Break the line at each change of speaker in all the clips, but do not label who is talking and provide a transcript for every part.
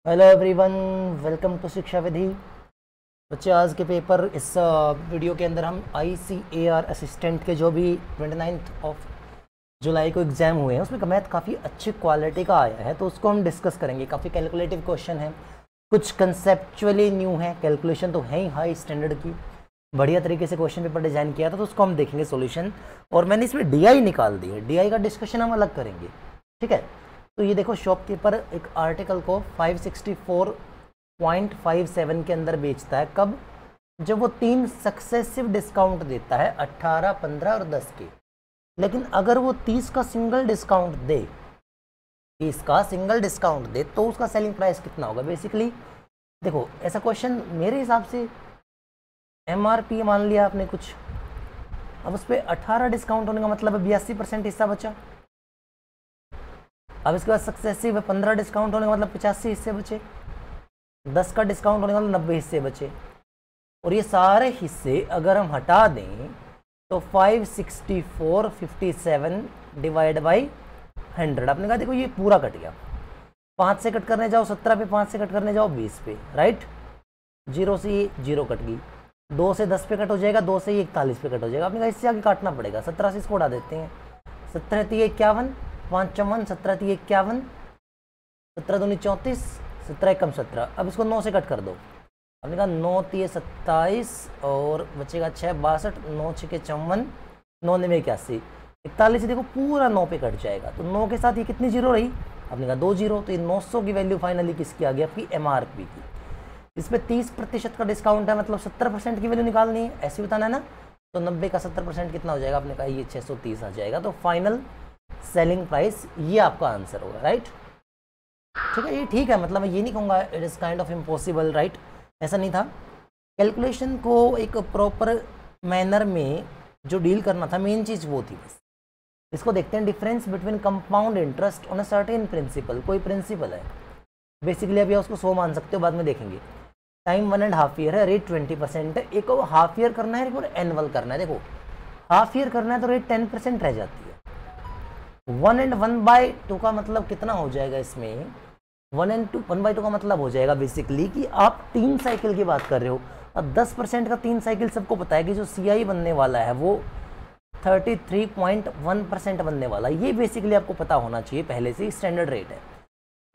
Hello everyone, welcome to शिक्षा विधि। बच्चे, आज के पेपर इस वीडियो के अंदर हम ICAR असिस्टेंट के जो भी 29 ऑफ जुलाई को एग्ज़ाम हुए हैं उसमें मैथ काफ़ी अच्छी क्वालिटी का आया है, तो उसको हम डिस्कस करेंगे। काफ़ी कैलकुलेटिव क्वेश्चन है, कुछ कंसेप्चुअली न्यू है, कैलकुलेशन तो है ही हाई स्टैंडर्ड की। बढ़िया तरीके से क्वेश्चन पेपर डिज़ाइन किया था, तो उसको हम देखेंगे सॉल्यूशन। और मैंने इसमें DI निकाल दी है, DI का डिस्कशन हम अलग करेंगे, ठीक है। तो ये देखो, शॉपकीपर एक आर्टिकल को 564.57 के अंदर बेचता है। कब? जब वो 3 सक्सेसिव डिस्काउंट देता है, 18, 15 और 10 के। लेकिन अगर वो 30 का सिंगल डिस्काउंट दे, 30 का सिंगल डिस्काउंट दे, तो उसका सेलिंग प्राइस कितना होगा? बेसिकली देखो, ऐसा क्वेश्चन मेरे हिसाब से MRP मान लिया आपने कुछ, अब उस पर 18 डिस्काउंट होने का मतलब 82% हिस्सा बचा। अब इसके बाद सक्सेसिव है, 15 डिस्काउंट होने का मतलब 85 हिस्से बचे, 10 का डिस्काउंट होने का मतलब 90 हिस्से बचे। और ये सारे हिस्से अगर हम हटा दें तो 564.57 डिवाइड बाई 100। आपने कहा देखो ये पूरा कट गया, 5 से कट करने जाओ 17 पे, 5 से कट करने जाओ 20 पे, राइट। 0 से ये 0 कट गई, 2 से 10 पे कट हो जाएगा, 2 से ये 41 पे कट हो जाएगा। आपने कहा इससे आगे काटना पड़ेगा, 17 से इसको उड़ा देते हैं। 17 3 51, 5 54, 17 3 51, 17 दूनी 34, 17 1 17। अब इसको 9 से कट कर दो। हमने कहा 9 3 27 और बचेगा 6 62, 9 6 54, 9 9 81, 41 देखो पूरा 9 पे कट जाएगा। तो 9 के साथ ये कितनी जीरो रही? आपने कहा 2 जीरो। तो ये 900 की वैल्यू फाइनली किसकी आ गई? आपकी MRP की। इस पर 30% का डिस्काउंट है, मतलब 70% की वैल्यू निकालनी है, ऐसे बताना है ना। तो 90 का 70% कितना हो जाएगा? आपने कहा ये 630 आ जाएगा। तो फाइनल सेलिंग प्राइस ये आपका आंसर होगा, राइट। ठीक है, ये ठीक है, मतलब मैं ये नहीं कहूँगा it is kind of impossible, right, ऐसा नहीं था। कैलकुलेशन को एक प्रॉपर मैनर में जो डील करना था, मेन चीज़ वो थी बस। इसको देखते हैं, difference between compound interest on a certain principal. कोई प्रिंसिपल है, बेसिकली अभी उसको 100 मान सकते हो, बाद में देखेंगे। टाइम 1.5 ईयर है, रेट 20% है। एक को हाफ ईयर करना है, एक और एनुअल करना है। देखो, हाफ ईयर करना है तो रेट 10% रह जाती है। 1 and 1/2 का मतलब कितना हो जाएगा इसमें? 1 and 1/2 का मतलब हो जाएगा बेसिकली कि आप 3 साइकिल की बात कर रहे हो। अब 10% का 3 साइकिल सबको पता है कि जो CI बनने वाला है वो 33.1% बनने वाला है। ये बेसिकली आपको पता होना चाहिए, पहले से स्टैंडर्ड रेट है।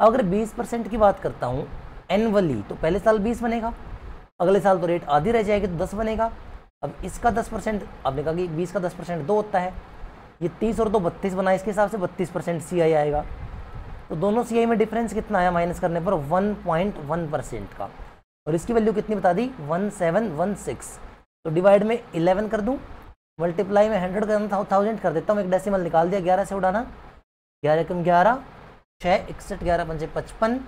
अगर 20% की बात करता हूँ एनुअली, तो पहले साल 20 बनेगा, अगले साल तो रेट आधी रह जाएगी तो 10 बनेगा। अब इसका 10%, आपने कहा कि 20 का 10% 2 होता है, ये 30 और 2 32 बना, इसके हिसाब से 32% CI आएगा। तो दोनों CI में डिफरेंस कितना आया माइनस करने पर? 1.1% का। और इसकी वैल्यू कितनी बता दी? 1716। तो डिवाइड में 11 कर दूं, मल्टीप्लाई में 100 करना था, 1000 कर देता हूँ, एक डेसिमल निकाल दिया, 11 से उड़ाना, 11 कम 11, 6 61, 11 पंजे 55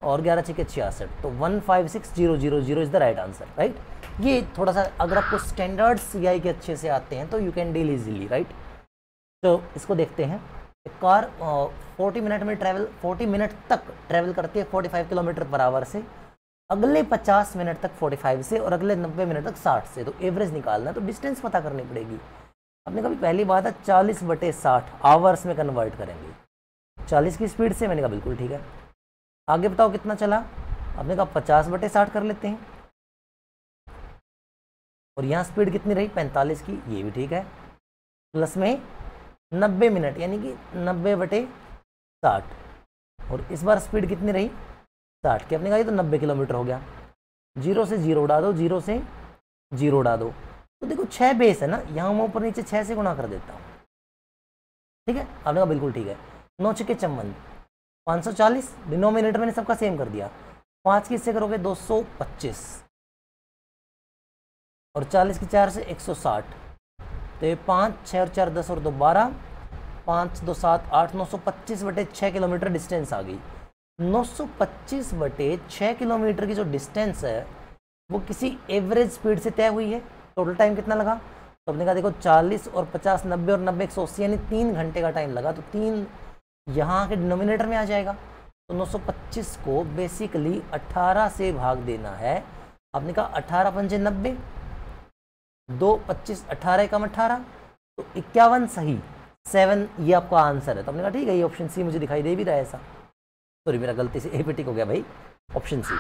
और 11 6 66। तो 156000 is the right answer, right. ये थोड़ा सा अगर आपको स्टैंडर्ड CI के अच्छे से आते हैं तो you can deal easily, right. तो इसको देखते हैं। एक कार 40 मिनट में 40 मिनट तक ट्रैवल करती है 45 किलोमीटर पर आवर से, अगले 50 मिनट तक 45 से और अगले 90 मिनट तक 60 से। तो एवरेज निकालना है, तो डिस्टेंस पता करनी पड़ेगी। आपने कभी पहली बात है 40/60 आवर्स में कन्वर्ट करेंगे 40 की स्पीड से। मैंने कहा बिल्कुल ठीक है। आगे बताओ कितना चला? आपने कहा 50/60 कर लेते हैं। और यहाँ स्पीड कितनी रही? 45 की, ये भी ठीक है। प्लस में 90 मिनट यानी कि 90/60। और इस बार स्पीड कितनी रही? 60 की। आपने कहा ये तो 90 किलोमीटर हो गया। 0 से 0 उड़ा दो, 0 से 0 उड़ा दो। तो देखो 6 बेस है ना, यहाँ मैं ऊपर नीचे 6 से गुणा कर देता हूँ, ठीक है। आपने कहा बिल्कुल ठीक है। 9 6 54, 540। डिनोमिनेटर मैंने सबका सेम कर दिया। 5 की इससे करोगे 225 और 40 की 4 से 160। तो ये 5 6 और 4 10 और 2 12, 5 2 7 8, 925/6 किलोमीटर डिस्टेंस आ गई। 925/6 किलोमीटर की जो डिस्टेंस है वो किसी एवरेज स्पीड से तय हुई है। टोटल टाइम कितना लगा? तो अपने कहा देखो 40 और 50 90 और 90 180, यानी 3 घंटे का टाइम लगा। तो 3 यहाँ के डिनोमिनेटर में आ जाएगा। तो 925 को बेसिकली 18 से भाग देना है। आपने कहा 18 पंजे 90, 2 25, 18 कम 18, तो 51 सही, 7 ये आपका आंसर है। तो हमने कहा ठीक है, ये ऑप्शन C मुझे दिखाई दे भी रहा है ऐसा। सॉरी मेरा गलती से ए पे टिक हो गया भाई, ऑप्शन सी।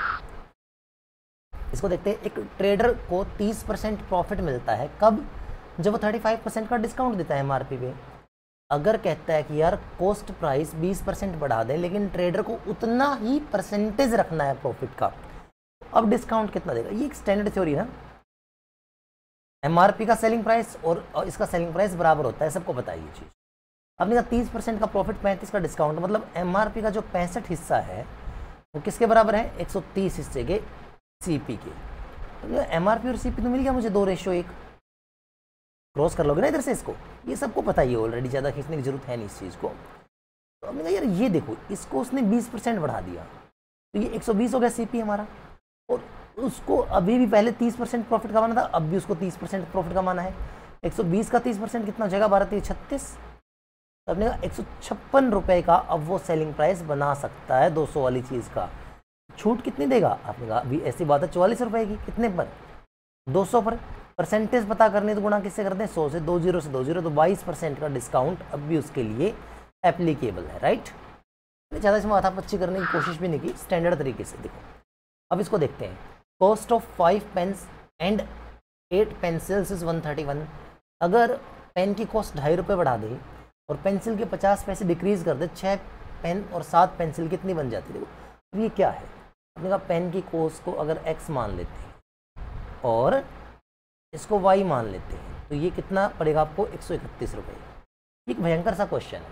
इसको देखते हैं, एक ट्रेडर को 30% प्रॉफिट मिलता है कब? जब वो 35% का डिस्काउंट देता है एमआरपी पे। अगर कहता है कि यार कॉस्ट प्राइस 20% बढ़ा दें लेकिन ट्रेडर को उतना ही परसेंटेज रखना है प्रॉफिट का, अब डिस्काउंट कितना देगा? ये एक स्टैंडर्ड थ्योरी है ना, एमआरपी का सेलिंग प्राइस और इसका सेलिंग प्राइस बराबर होता है, सबको पता है ये चीज़। आपने कहा 30% का प्रॉफिट 35 का डिस्काउंट, मतलब एमआरपी का जो 65 हिस्सा है वो किसके बराबर है? 130 हिस्से के सीपी के। तो एमआरपी और सीपी तो मिल गया मुझे 2:1, क्रॉस कर लोगे ना इधर से इसको, ये सबको पता ही है ऑलरेडी, ज़्यादा खींचने की जरूरत है नहीं इस चीज़ को। तो हमने कहा यार ये देखो, इसको उसने 20% बढ़ा दिया तो ये 120 हो गया सीपी हमारा, और उसको अभी भी पहले 30% प्रॉफिट कमाना था, अब भी उसको 30% प्रॉफिट कमाना है। 120 का 30% कितना हो जाएगा? 12×3 = 36। तो अपने 156 रुपये का अब वो सेलिंग प्राइस बना सकता है 200 वाली चीज़ का। छूट कितनी देगा? आपने कहा अभी ऐसी बात है 44 रुपये की, कितने पर? 200 पर। परसेंटेज पता करने तो गुणा किससे करते हैं? 100 से, 20 से 20, तो 22% का डिस्काउंट अब भी उसके लिए एप्लीकेबल है, राइट। ज़्यादा इसमें माथापच्ची करने की कोशिश भी नहीं की, स्टैंडर्ड तरीके से देखो। अब इसको देखते हैं, cost of 5 pens and 8 pencils is 131। अगर पेन की कॉस्ट 2.5 रुपये बढ़ा दे और पेंसिल के 50 पैसे डिक्रीज कर दे, 6 पेन और 7 पेंसिल कितनी बन जाती है? देखो अब ये क्या है, अपने कहा पेन की कॉस्ट को अगर x मान लेते हैं और इसको y मान लेते हैं तो ये कितना पड़ेगा आपको? 131 रुपये। एक भयंकर सा क्वेश्चन है,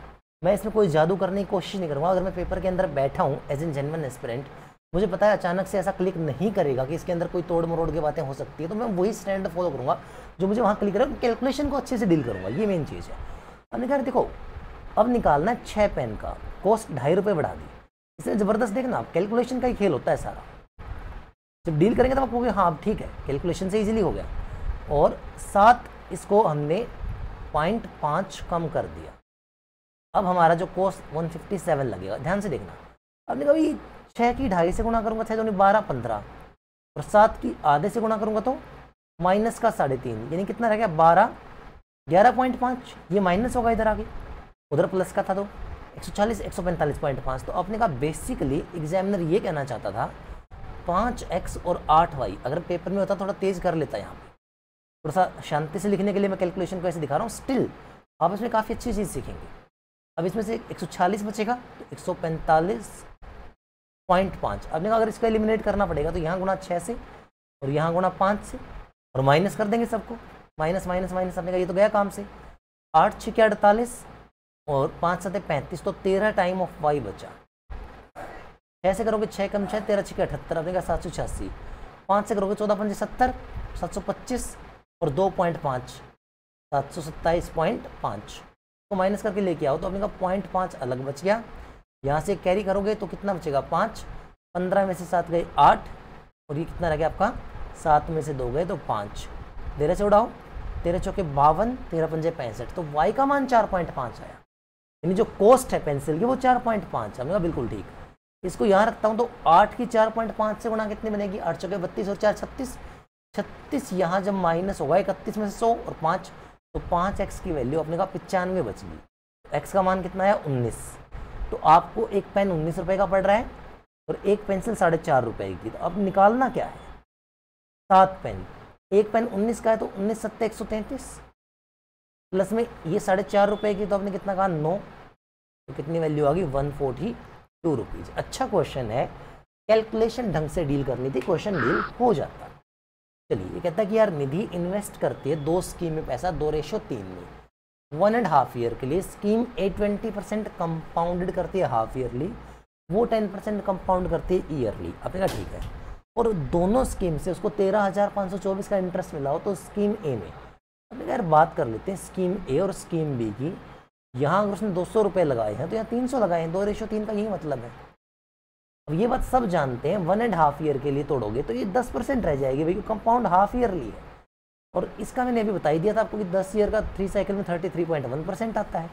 मैं इसमें कोई जादू करने की कोशिश नहीं करूँगा। अगर मैं पेपर के अंदर बैठा हूँ एज एन जेन्युइन एस्पिरेंट, मुझे पता है अचानक से ऐसा क्लिक नहीं करेगा कि इसके अंदर कोई तोड़ मरोड़ की बातें हो सकती है, तो मैं वही स्टैंडर्ड फॉलो करूँगा जो मुझे वहाँ क्लिक करेगा, कैलकुलेशन को अच्छे से डील करूँगा, ये मेन चीज़ है। हमने कहा देखो अब निकालना है 6 पेन का, कॉस्ट 2.5 रुपये बढ़ा दी, इसलिए ज़बरदस्त देखना आप, कैलकुलेशन का ही खेल होता है सारा। जब डील करेंगे तब आपको कहोगे हाँ ठीक है, कैलकुलेशन से इजीली हो गया। और 7 इसको हमने 0.5 कम कर दिया, अब हमारा जो कॉस्ट 157 लगेगा। ध्यान से देखना, अब देखो ये 6 की 2.5 से गुणा करूँगा 6 दूनी 12 15, और 7 की आधे से गुणा करूँगा तो माइनस का 3.5, यानी कितना रह गया? 12 11.5, ये माइनस होगा इधर आगे, उधर प्लस का था तो 140 145.5। तो आपने कहा बेसिकली एग्जामिनर ये कहना चाहता था 5x और 8y। अगर पेपर में होता थोड़ा तेज कर लेता, यहाँ पे थोड़ा सा शांति से लिखने के लिए मैं कैलकुलेशन को ऐसे दिखा रहा हूँ, स्टिल आप इसमें काफ़ी अच्छी चीज़ सीखेंगे। अब इसमें से 140 बचेगा तो 145.5। आपने कहा अगर इसको एलिमिनेट करना पड़ेगा तो यहाँ गुणा 6 से और यहाँ गुणा 5 से, और माइनस कर देंगे सबको, माइनस माइनस माइनस। आपने कहा ये तो गया काम से, 8 6 48 और 5 7 35, तो 13 टाइम ऑफ y बचा। 6 से करोगे 6 कम 6 13 6 78, आपने कहा 786। 5 से करोगे 14 5 70, 725 और 2.5 727.5 तो माइनस करके लेके आओ, तो आपने कहा 0.5 अलग बच गया। यहाँ से कैरी करोगे तो कितना बचेगा? 5, 15 में से 7 गए 8, और ये कितना रह गया आपका? 7 में से 2 गए तो 5, 13 से उड़ाओ, 13 चौके 52, 13 पंजे 65, तो y का मान 4.5 आया, यानी जो कॉस्ट है पेंसिल की वो 4.5। हमने कहा बिल्कुल ठीक। इसको यहाँ रखता हूँ तो 8 की 4.5 से गुणा कितनी बनेगी? 8 चौके 32 और 4 36, 36 यहाँ जब माइनस होगा 31 में से 100 और 5, तो 5x की वैल्यू अपने का 95 बच गई। x का मान कितना है? 19। तो आपको एक पेन 19 रुपये का पड़ रहा है और एक पेंसिल 4.5 रुपये की। तो अब निकालना क्या है? 7 पेन, एक पेन 19 का है तो 19 7 133, प्लस में ये 4.5 रुपये की, तो आपने कितना कहा? 9, तो कितनी वैल्यू आ गई? 142 रुपीज़। अच्छा क्वेश्चन है, कैलकुलेशन ढंग से डील करनी थी, क्वेश्चन डील हो जाता। चलिए, ये कहता है कि यार निधि इन्वेस्ट करती है 2 स्कीम में पैसा 2:3 में 1.5 ईयर के लिए। स्कीम A 20% कंपाउंडेड करती है हाफ ईयरली, वो 10% कंपाउंड करती है ईयरली। आपने कहा ठीक है, और दोनों स्कीम से उसको 13,524 का इंटरेस्ट मिला हो तो स्कीम ए में। आपने कहा यार बात कर लेते हैं स्कीम ए और स्कीम बी की। यहाँ अगर उसने 200 रुपये लगाए हैं तो यहाँ 300 लगाए हैं, 2:3 का यही मतलब है। अब ये बात सब जानते हैं, 1.5 ईयर के लिए तोड़ोगे तो ये 10% रह जाएगी भाई, कंपाउंड हाफ ईयरली है। और इसका मैंने अभी बता ही दिया था आपको कि 10 ईयर का 3 साइकिल में 33.1% आता है।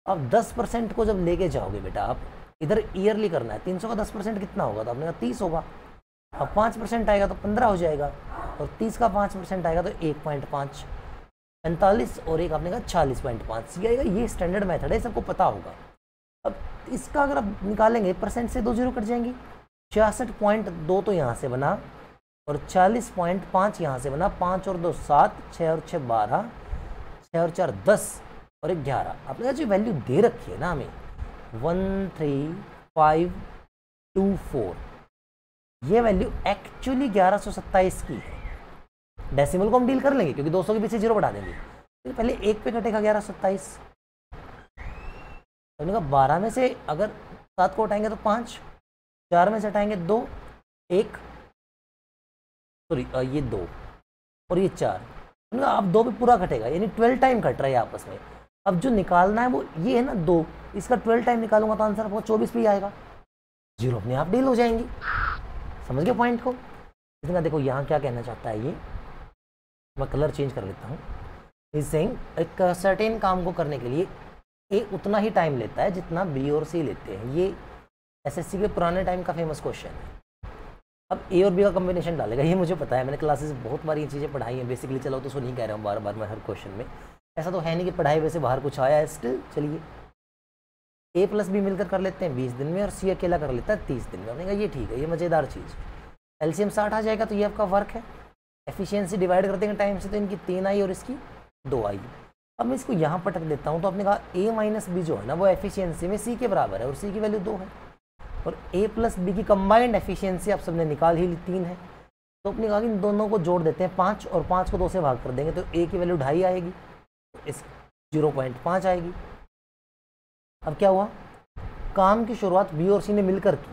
अब 10% को जब लेके जाओगे बेटा आप, इधर ईयरली करना है, 300 का 10% कितना होगा? तो आपने कहा 30 होगा। अब 5% आएगा तो 15 हो जाएगा, और 30 का 5% आएगा तो 1.5, 45 और एक आपने कहा 40.5 आएगा। ये स्टैंडर्ड मेथड है, सबको पता होगा। अब तो इसका अगर आप निकालेंगे परसेंट से 2 जीरो कट जाएंगी। 66.2 तो यहाँ से बना और 40.5 यहाँ से बना। 5 और 2 7, 6 और 6 12, 6 और 4 10 और 1 11। आपने जो वैल्यू दे रखी है ना हमें 13524, ये वैल्यू एक्चुअली 1127 की है। डेसिमल को हम डील कर लेंगे क्योंकि 200 के पीछे जीरो बढ़ा देंगे। तो पहले 1 पे कटेगा 1127। तो 12 में से अगर 7 को हटाएंगे तो 5, 4 में से हटाएंगे 2, 1 सॉरी ये 2 और ये 4। अब 2 पे पूरा कटेगा, यानी 12 टाइम कट रहा है आपस में। अब जो निकालना है वो ये है ना 2, इसका 12 टाइम निकालूंगा तो आंसर आपको 24 पे ही आएगा। जीरो अपने आप डील हो जाएंगी। समझ गए पॉइंट को? इसका देखो यहाँ क्या कहना चाहता है ये, मैं कलर चेंज कर लेता हूँ। इज सेइंग एक सर्टेन काम को करने के लिए ए उतना ही टाइम लेता है जितना बी और सी लेते हैं। ये एसएससी के पुराने टाइम का फेमस क्वेश्चन है। अब ए और बी का कॉम्बिनेशन डालेगा, ये मुझे पता है, मैंने क्लासेस बहुत बार ये चीज़ें पढ़ाई हैं बेसिकली। चलो तो उसको नहीं कह रहा हूँ बार बार मैं हर क्वेश्चन में, ऐसा तो है नहीं कि पढ़ाई वैसे बाहर कुछ आया है स्टिल। चलिए ए प्लस बी मिलकर कर लेते हैं 20 दिन में और सी अकेला कर लेता है 30 दिन में। हमने कहा ये ठीक है, ये मज़ेदार चीज़। एलसीएम 60 आ जाएगा तो ये आपका वर्क है। एफिशिएंसी डिवाइड कर देंगे टाइम से तो इनकी 3 आई और इसकी 2 आई। अब मैं इसको यहाँ पटक देता हूँ तो आपने कहा ए माइनस बी जो है ना वो एफिशिएंसी में सी के बराबर है और सी की वैल्यू 2 है और ए प्लस बी की कंबाइंड एफिशिएंसी आप सबने निकाल ही ली 3 है। तो अपने कहा कि इन दोनों को जोड़ देते हैं 5 और 5 को 2 से भाग कर देंगे तो ए की वैल्यू 2.5 आएगी, इस 0.5 आएगी। अब क्या हुआ, काम की शुरुआत बी और सी ने मिलकर की।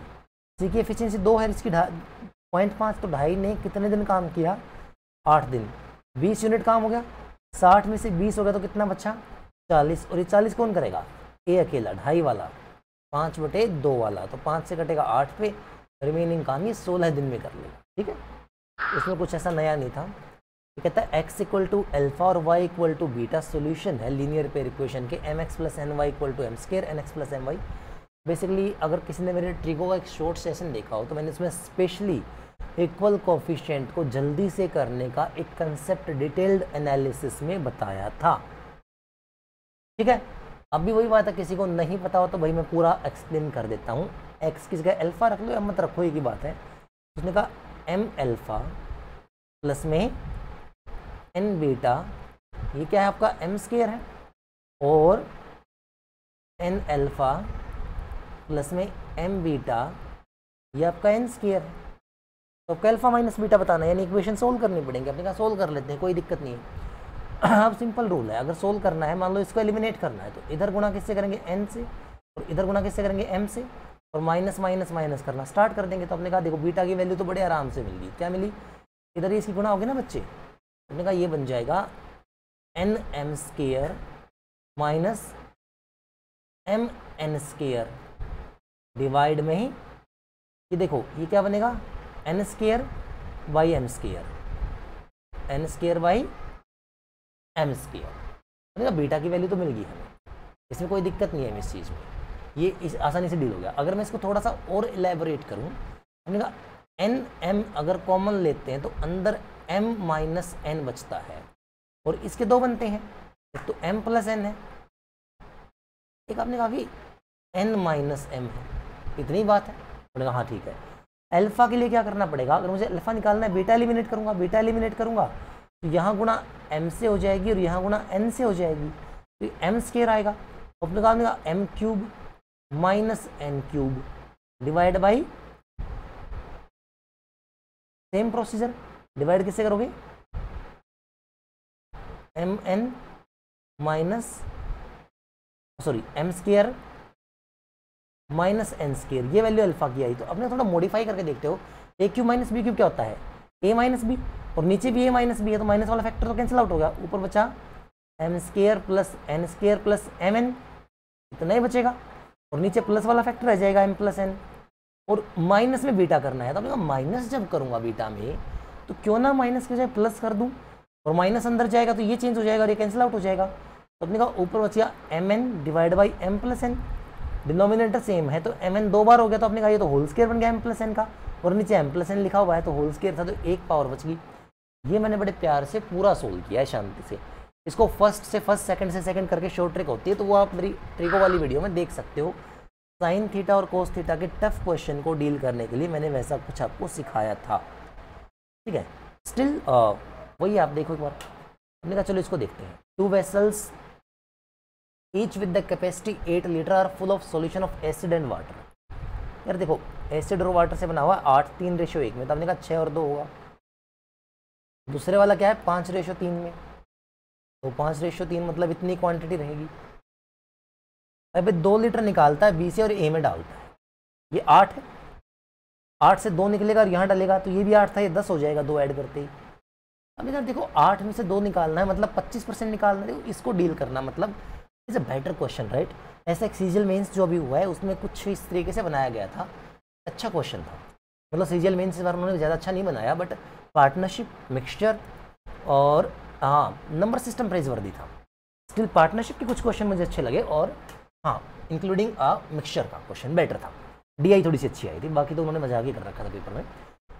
सी की एफिशिएंसी 2 है, इसकी 0.5, तो 2.5 ने कितने दिन काम किया? 8 दिन। 20 यूनिट काम हो गया। 60 में से 20 हो गया तो कितना बचा? 40। और ये 40 कौन करेगा? ए अकेला 2.5 वाला, 5/2 वाला। तो 5 से कटेगा 8 पे, रिमेनिंग काम ये 16 दिन में कर लेगा। ठीक है, इसमें कुछ ऐसा नया नहीं था। ये कहता है x = अल्फा और y = बीटा सोल्यूशन है लीनियर पेयर इक्वेशन के mx + ny = m² nx + my। Basically अगर किसी ने मेरे ट्रिगो का एक शॉर्ट सेशन देखा हो तो मैंने इसमें स्पेशली इक्वल कोफिशिएंट को जल्दी से करने का एक कंसेप्ट डिटेल्ड एनालिसिस में बताया था। ठीक है, अब भी वही बात है, किसी को नहीं पता हो तो भाई मैं पूरा एक्सप्लेन कर देता हूँ। x की जगह अल्फा रख लो या मत रखो, एक ही बात है। उसने कहा m अल्फा प्लस में n बीटा, ये क्या है आपका m² है, और n अल्फा प्लस में m बीटा ये आपका n² है। तो आपका अल्फा माइनस बीटा बताना है, यानी इक्वेशन सोल्व करनी पड़ेंगे। अपने कहा सोल्व कर लेते हैं, कोई दिक्कत नहीं है। अब सिंपल रूल है, अगर सोल्व करना है, मान लो इसको एलिमिनेट करना है तो इधर गुणा किससे करेंगे? n से, और इधर गुणा किससे करेंगे? m से, और माइनस माइनस माइनस करना स्टार्ट कर देंगे। तो अपने कहा देखो बीटा की वैल्यू तो बड़े आराम से मिल गई। क्या मिली? इधर ही इसकी गुणा होगी ना बच्चे। अपने कहा ये बन जाएगा nm² माइनस mn² डिवाइड में ही ये देखो ये क्या बनेगा? n² by m², n² by m²। बनेगा बीटा की वैल्यू तो मिल गई हमें, इसमें कोई दिक्कत नहीं है इस चीज़ में, ये इस आसानी से डील हो गया। अगर मैं इसको थोड़ा सा और इलेबोरेट करूँ, हमने कहा एन एम अगर कॉमन लेते हैं तो अंदर m माइनस n बचता है और इसके 2 बनते हैं, एक तो m प्लस n है, एक आपने कहा कि n माइनस m है। इतनी बात है। मैंने कहा हाँ ठीक है। अल्फा के लिए क्या करना पड़ेगा? अगर मुझे अल्फा निकालना है, बीटा एलिमिनेट करूँगा। बीटा एलिमिनेट करूँगा तो यहाँ गुणा m से हो जाएगी और यहाँ गुणा n से हो जाएगी, तो m² आएगा। अपने कहा m³ minus n³ divide by same procedure, divide किससे करोगे? mn minus sorry m² minus n², ये वैल्यू अल्फा की आई। तो अपने थोड़ा मॉडिफाई करके देखते हो, a³ माइनस b³ क्या होता है? a माइनस बी, और नीचे भी a माइनस बी है तो माइनस वाला फैक्टर तो कैंसिल आउट हो गया, ऊपर बचा m² plus n² plus mn, इतना ही बचेगा, और नीचे प्लस वाला फैक्टर रह जाएगा m प्लस n, और माइनस में बीटा करना है। तो अपने माइनस जब करूँगा बीटा में तो क्यों ना माइनस के जाए प्लस कर दूँ, और माइनस अंदर जाएगा तो ये चेंज हो जाएगा और ये कैंसिल आउट हो जाएगा। तो अपने कहा ऊपर बचिया mn divide by m plus n, denominator same है तो mn 2 बार हो गया, तो आपने कहा ये तो होल स्क्वायर बन गया m प्लस n का, और नीचे m प्लस n लिखा हुआ है तो होल स्क्वायर था तो 1 पावर बच गई। ये मैंने बड़े प्यार से पूरा सोल्व किया है शांति से। इसको फर्स्ट से फर्स्ट, सेकंड से सेकंड करके शॉर्ट ट्रिक होती है, तो वो आप मेरी ट्रिको वाली वीडियो में देख सकते हो। साइन थीटा और कोस थीटा के टफ क्वेश्चन को डील करने के लिए मैंने वैसा कुछ आपको सिखाया था, ठीक है। स्टिल वही आप देखो एक बार, हमने कहा चलो इसको देखते हैं। 2 vessels each with the capacity 8 litre are full of solution of acid and water. यार देखो एसिड और वाटर से बना हुआ 8:3:1 में, तो हमने कहा 6 और 2 होगा। दूसरे वाला क्या है 5:3 में, तो 5:3 मतलब इतनी क्वांटिटी रहेगी। अभी 2 लीटर निकालता है बी से और ए में डालता है, ये 8 है, 8 से 2 निकलेगा और यहाँ डालेगा तो ये भी 8 था, ये 10 हो जाएगा 2 ऐड करते ही। अब इधर देखो 8 में से 2 निकालना है मतलब 25% निकालना है, इसको डील करना मतलब is a better question, right. ऐसा एक सीजीएल मेंस जो अभी हुआ है उसमें कुछ इस तरीके से बनाया गया था, अच्छा क्वेश्चन था। मतलब सीजीएल मेंस इस बार उन्होंने ज़्यादा अच्छा नहीं बनाया, बट पार्टनरशिप, मिक्सचर और हाँ नंबर सिस्टम प्राइजवर्दी था। स्टिल पार्टनरशिप के कुछ क्वेश्चन मुझे अच्छे लगे, और हाँ इंक्लूडिंग मिक्सचर का क्वेश्चन बेटर था। डीआई थोड़ी सी अच्छी आई थी, बाकी तो उन्होंने मजाक ही कर रखा था पेपर में।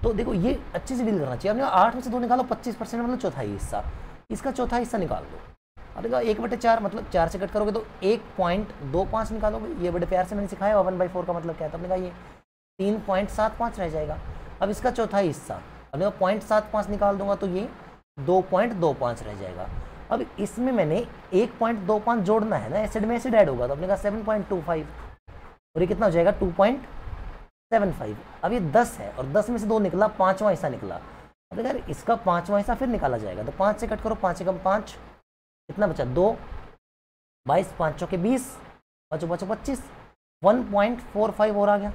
तो देखो ये अच्छे से डील करना चाहिए। आपने 8 में से 2 निकालो 25% मतलब चौथाई हिस्सा, इसका चौथा हिस्सा निकाल दो। अब देखो 1/4 मतलब 4 से कट करोगे तो 1.25 निकालोगे। ये बड़े प्यार से मैंने सिखाया 1/4 का मतलब क्या था, आपने कहा ये 3.75 रह जाएगा। अब इसका चौथा हिस्सा, अब देखो 0.75 निकाल दूंगा तो ये 2.25 रह जाएगा। अब इसमें मैंने 1.25 जोड़ना है ना, एसिड में एसिड ऐड होगा, तो आपने कहा 7.25 और ये कितना हो जाएगा 2.75। अब ये 10 है और 10 में से 2 निकला, 5वां हिस्सा निकला। अब यार इसका 5वां हिस्सा फिर निकाला जाएगा, तो 5 से कट करो, 5 से कम 5, कितना बचा 2, 22, 5 चौके 20, 5 5 25, 1.45 और आ गया।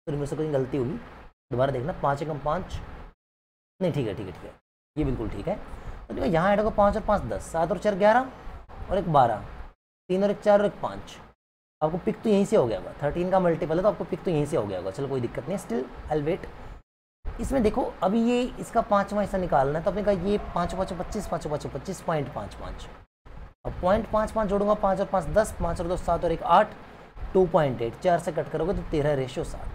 तो मेरे से कोई गलती होगी, दोबारा देखना, 5 से कम 5 नहीं, ठीक है ठीक है ठीक है, ये बिल्कुल ठीक है। तो देखो यहाँ ऐड होगा 5 और 5 10, 7 और 4 11 और 1 12, 3 और 1 4 और 1 5। आपको पिक तो यहीं से हो गया होगा, 13 का मल्टीपल है तो आपको पिक तो यहीं से हो गया होगा। चलो कोई दिक्कत नहीं है, स्टिल आई विल वेट। इसमें देखो अभी ये इसका 5वां हिस्सा निकालना है, तो आपने कहा ये 5 5 25, 5 5 25, 0.55। अब 0.55 जोड़ूंगा, 5 और 5 10, 5 और 2 7 और 1 8, 2.8, 4 से कट करोगे तो 13:7।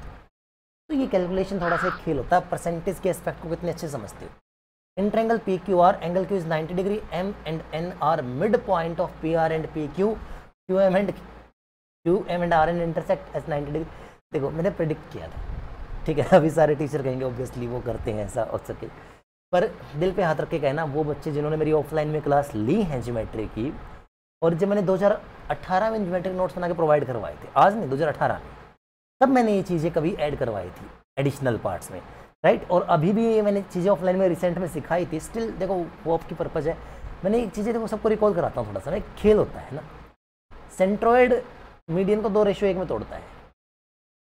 तो ये कैलकुलेशन थोड़ा सा खेल होता है, परसेंटेज के एस्पेक्ट को कितने अच्छे समझते हो। In triangle P Q R, angle Q is 90 degree, M and N are mid point of P R and P Q, Q M and R N intersects 90 degree. देखो मैंने predict किया था, ठीक है। अभी सारे टीचर कहेंगे obviously वो करते हैं ऐसा अक्सर के, पर दिल पे हाथ रख के कहना, वो बच्चे जिन्होंने मेरी ऑफलाइन में क्लास ली है ज्योमेट्री की, और जब मैंने 2018 में ज्योमेट्री नोट्स बना के प्रोवाइड करवाए थे, आज नहीं 2018 में, तब मैंने ये चीज़ें कभी ऐड करवाई थी एडिशनल पार्ट्स में, राइट। और अभी भी ये मैंने चीज़ें ऑफलाइन में रिसेंट में सिखाई थी। स्टिल देखो वो आपकी पर्पज़ है, मैंने ये चीज़ें देखो सबको रिकॉल कराता हूँ थोड़ा सा, एक खेल होता है ना। सेंट्रोइड मीडियन को 2:1 में तोड़ता है।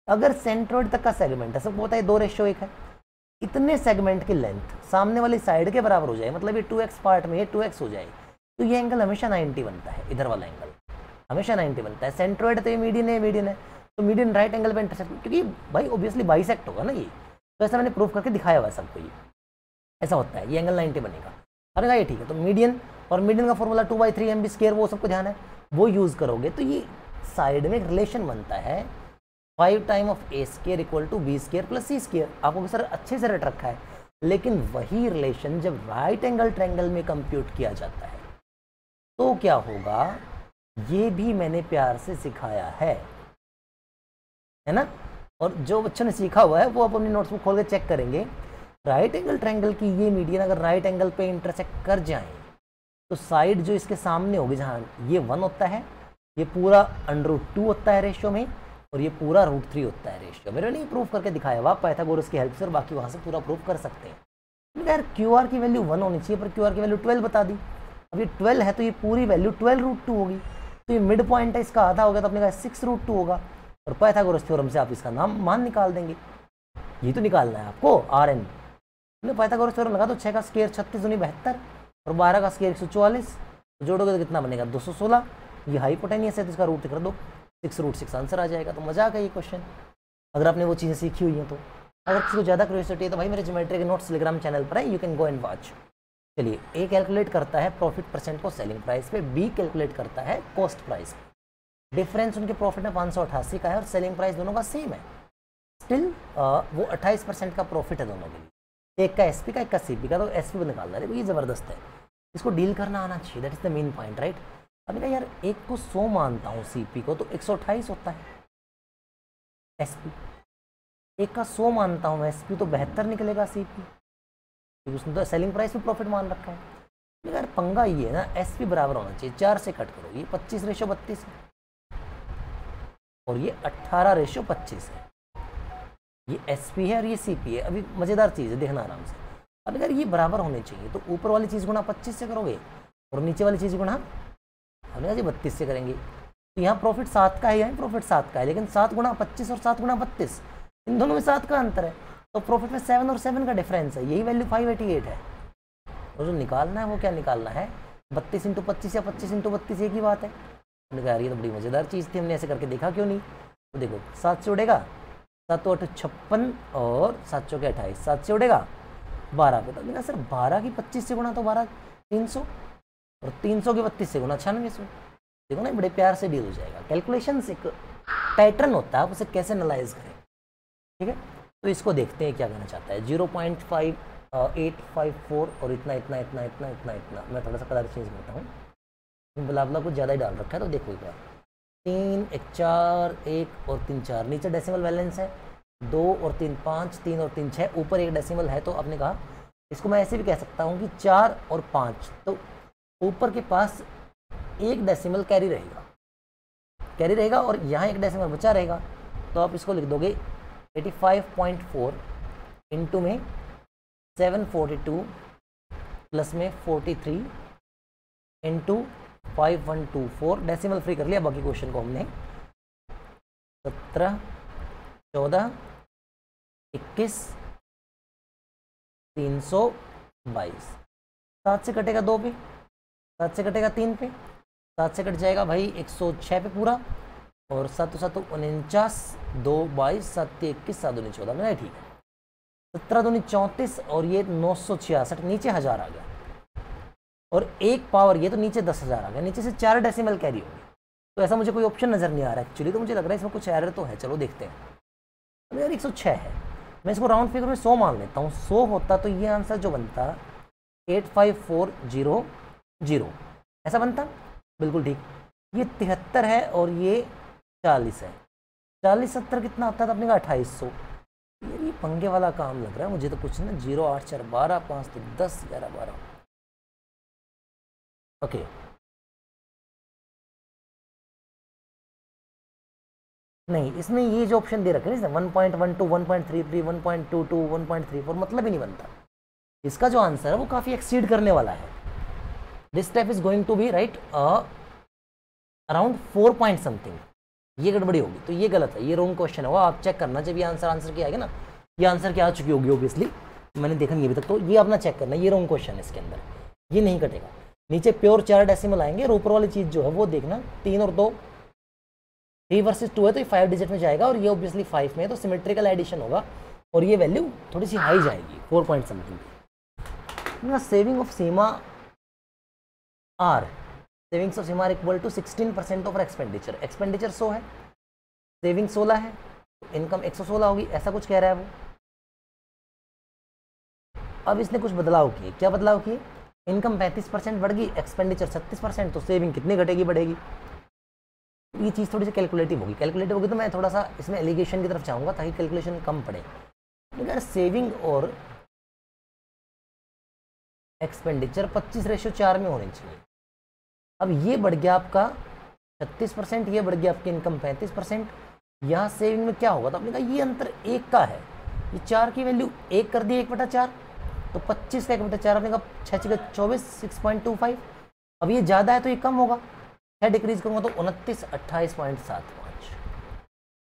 अगर सेंट्रोइड तक का सेगमेंट है, सबको पता है 2:1 है, इतने सेगमेंट की लेंथ सामने वाली साइड के बराबर हो जाए, मतलब ये 2x पार्ट में ये 2x हो जाए, तो ये एंगल हमेशा 90 बनता है। इधर वाला एंगल हमेशा 90 बनता है। सेंट्रोइड तो ये मीडियन है, तो मीडियन राइट एंगल पे इंटरसेक्ट, क्योंकि भाई ऑब्वियसली बाइसेक्ट होगा ना ये, तो ऐसा मैंने प्रूफ करके दिखाया हुआ है सबको, ये ऐसा होता है, ये एंगल 90 बनेगा। अरे कहा ये ठीक है, तो मीडियन और मीडियन का फॉर्मूला 2/3 MB², वो सबको ध्यान है, वो यूज़ करोगे तो ये साइड में एक रिलेशन बनता है 5 time of a² = b² + c²। आपको सर अच्छे से रट रखा है, लेकिन वही रिलेशन जब राइट एंगल ट्रायंगल में कंप्यूट किया जाता है तो क्या होगा, ये भी मैंने प्यार से सिखाया है ना। और जो बच्चों ने सीखा हुआ है वो अपनी नोट्स बुक खोल के चेक करेंगे, राइट एंगल ट्रायंगल की ये मीडियन अगर राइट एंगल पे इंटरसेक्ट कर जाए तो साइड जो इसके सामने होगी, जहाँ ये 1 होता है, ये पूरा √2 होता है रेशियो में, और ये पूरा √3 होता है रेशियो। मैंने नहीं प्रूफ करके दिखाया हुआ, पाइथागोरस की हेल्प से, और बाकी वहाँ से पूरा प्रूफ कर सकते हैं। यार क्यू आर की वैल्यू 1 होनी चाहिए, पर क्यू आर की वैल्यू 12 बता दी। अब ये 12 है तो ये पूरी वैल्यू 12√2 होगी, तो ये मिड पॉइंट है, इसका आधा हो गया, तो अपने कहा 6√2 होगा, और पाइथागोरस थ्योरम से आप इसका मान निकाल देंगे। ये तो निकालना है आपको RN। पाइथागोरस थ्योरम लगा तो 6 का स्क्वायर 36 दूनी 72 और 12 का स्क्वायर 144, तो जोड़ोगे तो कितना बनेगा 216। ये हाइपोटेनियस है तो इसका रूट कर दो, 6√6 आंसर आ जाएगा। तो मजाक है ये क्वेश्चन, अगर आपने वो चीज़ें सीखी हुई हैं तो। अगर किसी को ज़्यादा क्यूरियोसिटी है तो भाई मेरे ज्योमेट्री के नोट्स टेलीग्राम चैनल पर है, you can go and watch. चलिए, ए कैलकुलेट करता है प्रॉफिट % को सेलिंग प्राइस पे, बी कैलकुलेट करता है कॉस्ट प्राइस पे। डिफरेंस उनके प्रॉफिट में 588 का है और सेलिंग प्राइस दोनों का सेम है। स्टिल वो 28% का प्रॉफिट है दोनों के लिए, एक का SP का, एक का CP का। तो SP को निकालना है, ये ज़बरदस्त है, इसको डील करना आना चाहिए, that is the main point, right. अभी कहा यार एक को 100 मानता हूँ सीपी को तो 128 होता है एसपी, एक का 100 मानता हूँ एसपी तो 72 निकलेगा सीपी, क्योंकि उसने तो सेलिंग प्राइस में प्रॉफिट मान रखा है। यार पंगा ये है ना, एसपी बराबर होना चाहिए, 4 से कट करो, ये 25:32 है और ये 18:25 है, ये एसपी है और ये सीपी है। अभी मज़ेदार चीज़ है, देखना आराम से। अब अगर ये बराबर होने चाहिए तो ऊपर वाली चीज़ गुणा 25 से करोगे और नीचे वाली चीज़ गुणा हमने कहा जी 32 से करेंगे। तो यहाँ प्रॉफिट 7 का है, यहाँ प्रॉफिट 7 का है, लेकिन 7 गुणा 25 और 7 गुणा 32 इन दोनों में 7 का अंतर है, तो प्रॉफिट में 7 और 7 का डिफरेंस है, यही वैल्यू 588 है। और जो निकालना है वो क्या निकालना है, 32 × 25 या 25 × 32 एक ही बात है। हमने कहा यार ये तो बड़ी मज़ेदार चीज़ थी, हमने ऐसे करके देखा क्यों नहीं। तो देखो 7 से उड़ेगा 7 8 56 और 7 चौके 28, 7 से उड़ेगा 12 पे, तो सर 12 की 25 से गुणा तो 12 300 और 300 की 32 से गुणा 9600। देखो ना बड़े प्यार से डील हो जाएगा। कैलकुलेशन से एक पैटर्न होता है, आप उसे कैसे एनालाइज करें, ठीक है। तो इसको देखते हैं क्या करना चाहता है। 0.5854 और इतना इतना इतना इतना इतना इतना, मैं थोड़ा सा कलर चेंज करता हूँ, बलाबला कुछ ज़्यादा ही डाल रखा है, तो देखो एक बार 3 1 4 1 और 3 4, नीचे डेसिमल बैलेंस है 2 और 3 5, 3 और 3 6, ऊपर एक डेसिमल है। तो आपने कहा इसको मैं ऐसे भी कह सकता हूँ कि 4 और 5, तो ऊपर के पास एक डेसिमल कैरी रहेगा और यहाँ एक डेसिमल बचा रहेगा, तो आप इसको लिख दोगे 85.4 इंटू में 742 प्लस में 43 इंटू 5124, डेसिमल फ्री कर लिया। बाकी क्वेश्चन को हमने 17 14 21 322, 7 से कटेगा 2 पे, 7 से कटेगा 3 पे, 7 से कट जाएगा भाई 106 पे पूरा, और 7 7 49, 2 22, 7 21, 7 2 14 में, ठीक है। 17 2 34 और ये 966, नीचे 1000 आ गया, और एक पावर ये तो नीचे 10,000 आ गया, नीचे से 4 डेसिमल कैरी हो गई। तो ऐसा मुझे कोई ऑप्शन नज़र नहीं आ रहा है एक्चुअली, तो मुझे लग रहा है इसमें कुछ एरर तो है। चलो देखते हैं। अब यार 106 है, मैं इसको राउंड फिगर में 100 मान लेता हूँ। 100 होता तो ये आंसर जो बनता 85400 ऐसा बनता, बिल्कुल ठीक। ये 73 है और ये 40 है, 40 70 कितना होता है, तो आपने कहा 2800। ये पंगे वाला काम लग रहा है मुझे तो कुछ ना। 0 8 4 12 5 तो 10 11 12, ओके। नहीं, इसमें ये जो ऑप्शन दे रखे हैं 1.12 1.33 1.22 1.34, मतलब ही नहीं बनता। इसका जो आंसर है वो काफ़ी एक्सीड करने वाला है। This step is going to be right around 4 point something. ये गड़बड़ी होगी, तो ये गलत है, ये रॉन्ग क्वेश्चन होगा। आप चेक करना जब ये आंसर क्या आएगा ना, ये आंसर क्या आ चुकी होगी ऑब्वियसली, मैंने देखा नहीं अभी तक, तो ये अपना चेक करना, ये रॉन्ग क्वेश्चन है, इसके अंदर ये नहीं कटेगा। नीचे प्योर 4 डेसिमल आएंगे और ऊपर वाली चीज़ जो है वो देखना 3 और 2, 3 वर्सेस 2 है तो ये 5 डिजिट में जाएगा, और ये ऑब्वियसली 5 में है, तो सिमेट्रिकल एडिशन होगा और ये वैल्यू थोड़ी सी हाई जाएगी 4 point something. Saving of Seema are, savings of Seema are equal to 16% of expenditure. Expenditure 100 है, सेविंग 16 है, इनकम 116 होगी, ऐसा कुछ कह रहा है वो। अब इसने कुछ बदलाव किए, क्या बदलाव किए, इनकम 35% बढ़ गई, एक्सपेंडिचर 36%, तो सेविंग कितनी घटेगी, बढ़ेगी। ये चीज़ थोड़ी सी कैलकुलेटिव होगी, तो मैं थोड़ा सा इसमें एलिगेशन की तरफ चाहूँगा ताकि कैलकुलेशन कम पड़े। अगर सेविंग और एक्सपेंडिचर 25:4 में होनी चाहिए। अब ये बढ़ गया आपका 36%, ये बढ़ गया आपकी इनकम 35%, यहाँ सेविंग में क्या होगा, तो आपने कहा ये अंतर 1 का है, ये 4 की वैल्यू 1 कर दी 1/4, तो 25 का 1/4 आपने कहा 6 × 24 6.25। अब ये ज़्यादा है तो ये कम होगा, 6 डिक्रीज करूँगा तो 29 28.75,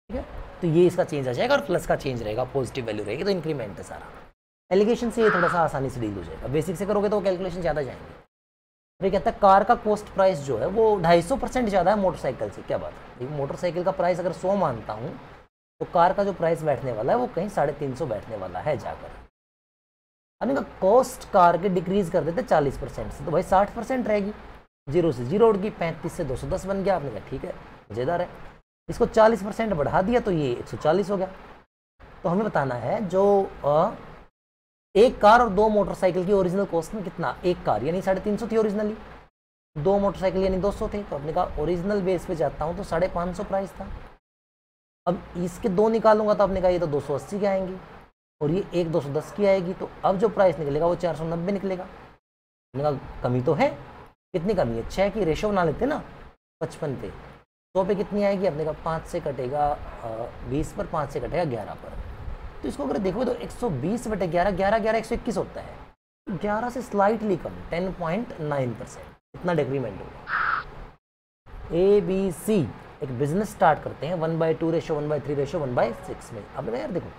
ठीक है। तो ये इसका चेंज आ जाएगा और प्लस का चेंज रहेगा, पॉजिटिव वैल्यू रहेगी, तो इंक्रीमेंट है सारा। एलिगेशन से ये थोड़ा सा आसानी से डील हो जाएगा, बेसिक से करोगे तो कैलकुलेशन ज़्यादा जाएंगे। तो ये कहता है कार का कॉस्ट प्राइस जो है वो 250% ज़्यादा है मोटरसाइकिल से। क्या बात है, मोटरसाइकिल का प्राइस अगर 100 मानता हूँ तो कार का जो प्राइस बैठने वाला है वो कहीं 350 बैठने वाला है जाकर। हमने कहा कॉस्ट कार के डिक्रीज कर देते 40% से, तो भाई 60% रहेगी, 0 से 0 उड़ गई, 35 से 210 बन गया। आपने कहा ठीक है, मज़ेदार है। इसको 40% बढ़ा दिया तो ये 140 हो गया। तो हमें बताना है जो एक कार और 2 मोटरसाइकिल की ओरिजिनल कॉस्ट में कितना, एक कार यानी 350 थी ओरिजिनली, 2 मोटरसाइकिल यानी 200 थे, तो आपने कहा ओरिजिनल बेस पे जाता हूँ तो 550 प्राइस था। अब इसके 2 निकालूंगा तो आपने कहा ये तो 280 की आएंगी और ये एक 210 की आएगी, तो अब जो प्राइस निकलेगा वो 490 निकलेगा। आपने कहा कमी तो है, कितनी कमी है? 6 की रेशो बना लेते ना 55 पे, 100 पे कितनी आएगी? आपने कहा 5 से कटेगा 20 पर, 5 से कटेगा 11 पर। तो इसको अगर देखो तो 120/11, 11 11 121 होता है, 11 से स्लाइटली कम 10.9%, इतना डिक्रीमेंट होगा। ABC एक बिजनेस स्टार्ट करते हैं 1/2 रेशो 1/3 रेशो 1/6 में। अब यार देखो,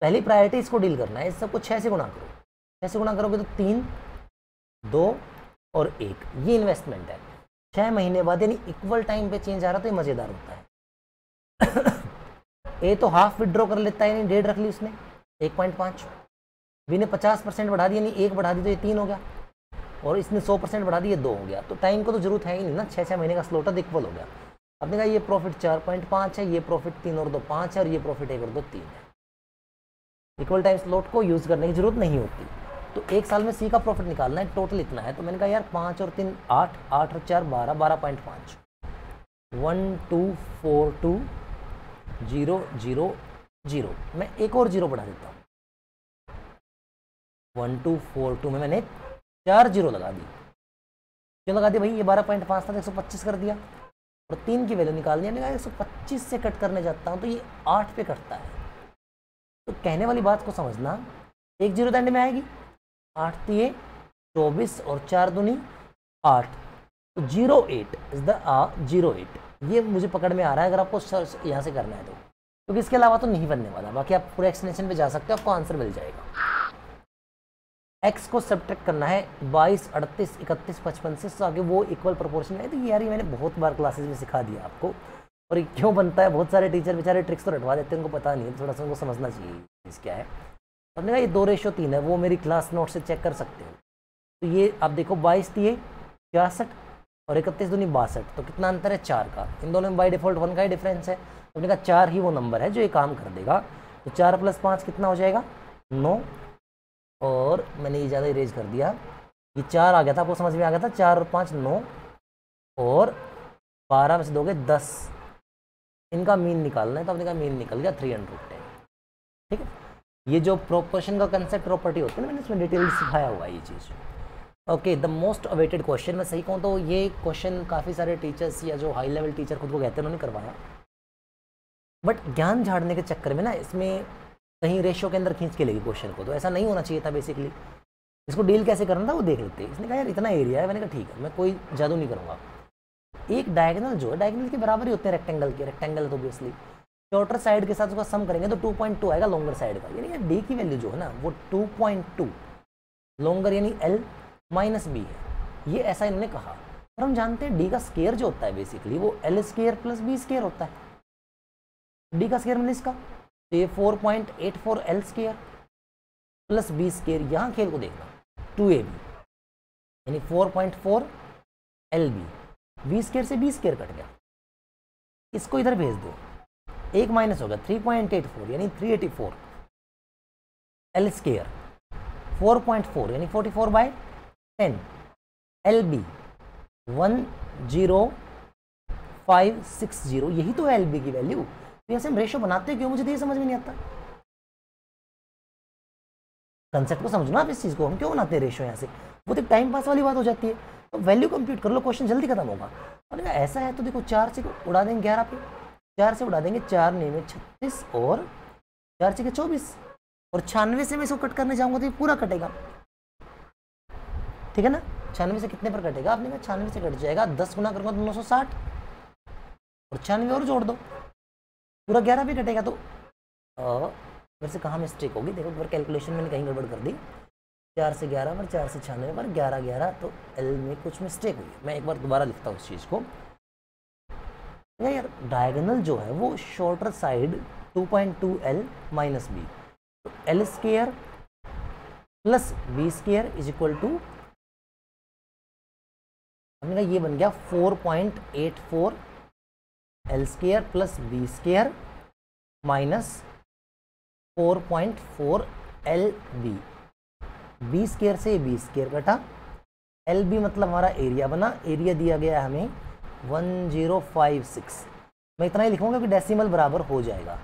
पहली प्रायोरिटी इसको डील करना है, इस सबको 6 से गुणा करो, 6 से गुणा करोगे तो 3 2 और 1, ये इन्वेस्टमेंट है। 6 महीने बाद यानी इक्वल टाइम पे चेंज आ रहा तो ये मजेदार होता है। ए तो हाफ विड्रॉ कर लेता है, यानी 1.5 रख ली उसने 1.5, बी ने 50% बढ़ा दी यानी 1 बढ़ा दी तो ये 3 हो गया, और इसने 100% बढ़ा दी ये 2 हो गया। तो टाइम को तो जरूरत है ही नहीं ना, 6 महीने का स्लॉट है, इक्वल हो गया। आपने कहा ये प्रॉफिट 4.5 है, ये प्रॉफिट 3 और 2 5 है, और ये प्रॉफिट 1 और 2 3 है। इक्वल टाइम स्लॉट को यूज करने की जरूरत नहीं होती। तो एक साल में सी का प्रॉफिट निकालना है, टोटल इतना है। तो मैंने कहा यार 5 और 3 8, 8 और 4 12, 12.5, 1 2 4 2 0 0 0। मैं एक और 0 बढ़ा देता हूँ, 1 2 4 2 में मैंने 4 0 लगा दी। क्यों लगा दी भाई? ये 12.5 था तो 125 कर दिया, और 3 की वैल्यू निकाल दिया। मैंने कहा 125 से कट करने जाता हूँ तो ये 8 पे कटता है। तो कहने वाली बात को समझना, 1 0 एंड में आएगी, 8 3 24 और 4 दूनी 8, तो 08 इज द 08। ये मुझे पकड़ में आ रहा है अगर आपको यहाँ से करना है तो, क्योंकि इसके अलावा तो नहीं बनने वाला। बाकी आप पूरे एक्सटेंशन पे जा सकते हो, आपको आंसर मिल जाएगा। एक्स को सब्ट्रैक्ट करना है 22 38 31 55 से, तो आगे वो इक्वल प्रोपोर्शन है। तो यार ये मैंने बहुत बार क्लासेस में सिखा दिया आपको, और ये क्यों बनता है, बहुत सारे टीचर बेचारे ट्रिक्स तो रटवा देते हैं, उनको पता नहीं है, थोड़ा सा उनको समझना चाहिए चीज़ क्या है। हमने कहा ये 2:3 है, वो मेरी क्लास नोट से चेक कर सकते हो। तो ये आप देखो 22 3 66 और 31 दूनी 62, तो कितना अंतर है? 4 का। इन दोनों में बाई डिफॉल्ट 1 का ही डिफरेंस है। हमने कहा 4 ही वो नंबर है जो ये काम कर देगा। तो 4 + 5 कितना हो जाएगा? 9, और मैंने ये ज़्यादा इरेज कर दिया, ये 4 आ गया था, आपको समझ में आ गया था। 4 और 5 9, और 12 में से दोगे 10, इनका मीन निकालना है। तो आपने कहा मीन निकल गया 310। ठीक है, ये जो प्रोपोर्शन का कंसेप्ट प्रॉपर्टी होती है ना, मैंने इसमें डिटेल सिखाया हुआ है ये चीज़। Okay, the most awaited question, मैं सही कहूँ तो ये क्वेश्चन काफ़ी सारे टीचर्स या जो हाई लेवल टीचर खुद को कहते हैं उन्होंने करवाया, बट ज्ञान झाड़ने के चक्कर में ना इसमें कहीं रेशो के अंदर खींच के लेगी क्वेश्चन को, तो ऐसा नहीं होना चाहिए था। बेसिकली इसको डील कैसे करना था वो देख लेते। इसने कहा यार इतना एरिया है, मैंने कहा ठीक है, मैं कोई जादू नहीं करूँगा। एक डायगोनल जो है, डायगोनल के बराबर ही होते हैं रेक्टेंगल के, रेक्टेंगल तो ऑब्वियसली शॉर्टर साइड के साथ उसका सम करेंगे तो 2.2 आएगा लॉन्गर साइड का, यानी डी की वैल्यू जो है ना वो 2.2 लॉन्गर यानी L - B है। ये ऐसा इन्होंने कहा, और हम जानते हैं डी का स्केयर जो होता है बेसिकली वो L² + B² होता है। डी का स्केयर मतलब इसका, तो ये 4.84 L² + B²। यहाँ खेल को देखना, 2AB यानी 4.4 LB, B² से B² कट गया, इसको इधर भेज दो, एक माइनस होगा 3.84 यानी 384 L², 4.4 यानी 44/10 LB 10560, यही तो है LB की वैल्यू। तो ऐसे हम रेशो बनाते हैं क्यों, मुझे तो ये समझ में नहीं आता। कंसेप्ट को समझना आप इस चीज को, हम क्यों बनाते हैं रेशो यहाँ से, वो तो टाइम पास वाली बात हो जाती है। तो वैल्यू कंप्यूट कर लो, क्वेश्चन जल्दी खत्म होगा। और ऐसा है तो देखो 4 से उड़ा देंगे 11 पे, 4 से उड़ा देंगे 4 9 36 और 4 6 24, और 96 से मैं इसको कट करने जाऊंगा तो ये पूरा कटेगा। ठीक है ना, 96 से कितने पर कटेगा? आपने कहा 96 से कट जाएगा, 10 गुना करूंगा तो 960, और 96 और जोड़ दो, पूरा 11 पे कटेगा। तो मेरे से कहाँ मिस्टेक होगी, देखो एक बार कैलकुलेशन मैंने कहीं गड़बड़ कर दी। 4 से 11 पर, 4 से 96 पर, 11 11, तो L में कुछ मिस्टेक हुई। मैं एक बार दोबारा लिखता हूँ उस चीज़ को। यार डायगोनल जो है वो शॉर्टर साइड 2.2 L - B, तो L² + B² = हमने कहा ये बन गया 4.84 L² + B² - 4.4 LB। B² से B² कटा, एल बी मतलब हमारा एरिया बना, एरिया दिया गया है हमें 1056। मैं इतना ही लिखूंगा कि डेसिमल बराबर हो जाएगा।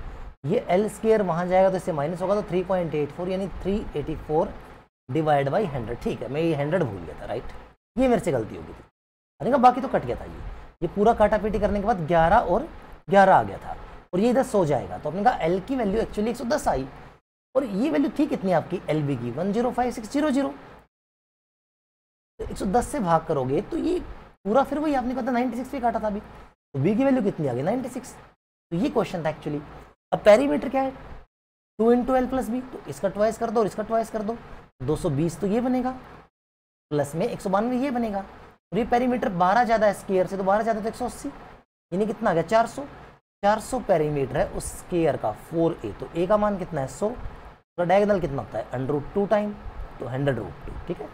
ये एल स्क्वायर वहाँ जाएगा तो इससे माइनस होगा, तो 3.84 यानी 384 डिवाइड बाई 100। ठीक है, मैं ये 100 भूल गया था, राइट, ये मेरे से गलती होगी थी। अरे बाकी तो कट गया था ये पूरा काटा पीटी करने के बाद 11 और 11 आ गया था, और ये इधर सो जाएगा। तो आपने कहा एल की वैल्यू एक्चुअली 110 आई, और ये वैल्यू थी कितनी आपकी एल बी की 105600। तो 110 से भाग करोगे तो ये पूरा फिर वही आपने कहा 96 पे काटा था अभी, तो बी की वैल्यू कितनी आ गई 96। तो ये क्वेश्चन था एक्चुअली। अब पेरीमीटर क्या है 2 इंटू एल प्लस बी, तो इसका ट्वाइस कर दो और इसका ट्वाइस कर दो, 220 तो ये बनेगा, प्लस में 192 ये बनेगा, और ये पेरीमीटर 12 ज़्यादा है स्क्वायर से, तो 12 ज़्यादा तो 180, यानी कितना आ गया 400। 400 पेरीमीटर है उस स्क्वायर का 4a, तो a का मान कितना है 100, तो डायगोनल कितना होता है √2 टाइम, तो 100√2। ठीक है,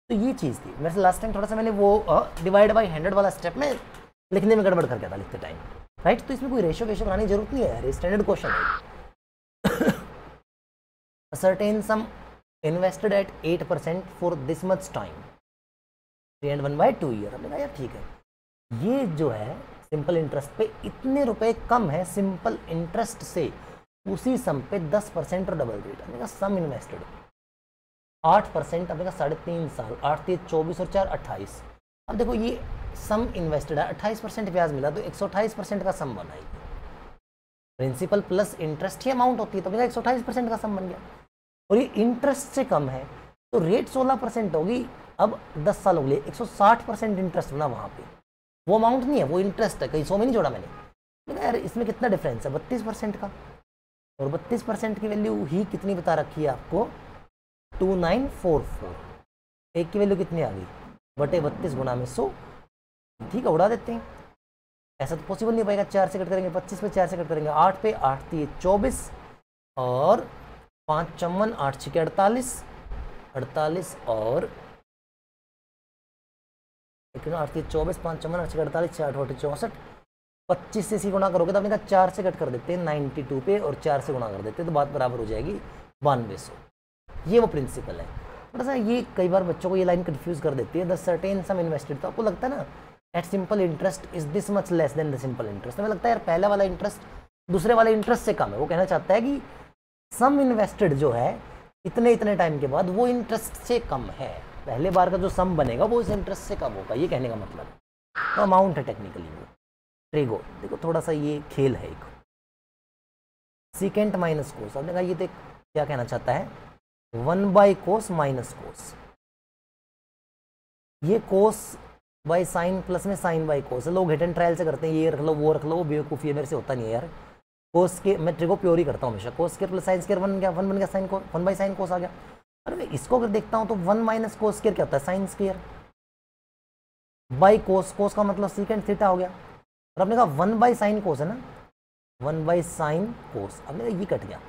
तो ये चीज़ थी। मेरे से लास्ट टाइम थोड़ा सा मैंने वो डिवाइड बाई 100 वाला स्टेप में लिखने में गड़बड़ कर गया था लिखते टाइम, राइट। तो इसमें कोई रेशियो वेशियो बनाने की जरूरत नहीं है यार, स्टैंडर्ड क्वेश्चन है। Certain some invested at 8% for this much time 3/1/2 year. हमने कहा यार ठीक है, ये जो है सिंपल इंटरेस्ट पे इतने रुपए कम है सिंपल इंटरेस्ट से, उसी सम पे 10% और डबल रेट। हमने कहा सम इन्वेस्टेड 8%, हमने कहा 3.5 साल, 8 3 24 और 4 28। अब देखो ये सम इन्वेस्टेड है, 28% ब्याज मिला तो 128% का सम बना। प्रिंसिपल प्लस इंटरेस्ट ही अमाउंट होती है, तो मेरा 128% का सम बन गया, और ये इंटरेस्ट से कम है तो रेट 16% होगी। अब 10 साल हो गए, 160% इंटरेस्ट बना वहाँ पे, वो अमाउंट नहीं है, वो इंटरेस्ट है, कहीं 100 में नहीं जोड़ा मैंने। यार इसमें कितना डिफरेंस है 32% का, और 32% की वैल्यू ही कितनी बता रखी है आपको 2944। एक की वैल्यू कितनी आ गई बटे 32 गुना में 100। ठीक है, उड़ा देते हैं, ऐसा तो पॉसिबल नहीं हो पाएगा। 4 से कट करेंगे 25 पे, 4 से कट करेंगे 8 पे, 8 3 24 और 5 54, 8 6 48, 48 और 8 3 24, 5 54, 8 6 48, 4 8 64, 25 से इसी गुणा करोगे तो आपने कहा 4 से कट कर देते हैं 92 पे, और 4 से गुणा कर देते हैं तो बात बराबर हो जाएगी 9200। ये वो प्रिंसिपल है। थोड़ा सा ये कई बार बच्चों को ये लाइन कंफ्यूज कर देती है, द सर्टेन सम इन्वेस्टेड। तो आपको लगता है ना at simple interest is this much less than the simple interest. हमें लगता है यार पहला वाला इंटरेस्ट दूसरे वाले इंटरेस्ट से कम है। वो कहना चाहता है कि सम इन्वेस्टेड जो है इतने इतने टाइम के बाद वो इंटरेस्ट से कम है, पहले बार का जो सम बनेगा वो इस इंटरेस्ट से कम होगा, ये कहने का मतलब है। तो अमाउंट है टेक्निकली वो ट्रेगो। देखो थोड़ा सा ये खेल है एक सीकेंट माइनस कोस। आपने कहा ये देख क्या कहना चाहता है 1/कोस माइनस कोस। ये कोस बाई साइन प्लस में साइन बाई कोस। लोग हिट एंड ट्रायल से करते हैं, ये रख लो वो रख लो, वो बेवकूफ़ी है, मेरे से होता नहीं है यार। कोस के मैं ट्रिगो प्योर ही करता हूँ हमेशा। Cos square plus sine square 1 गया, 1 बन गया साइन को 1/साइन कोस आ गया। अरे मैं इसको अगर देखता हूँ तो 1 माइनस कोस स्क्वायर क्या होता है साइन स्क्वायर बाई कोस। कोस का मतलब सीकेंट थीटा हो गया। और आपने कहा 1/साइन कोस है ना, 1/साइन कोस। आपने ये कट गया,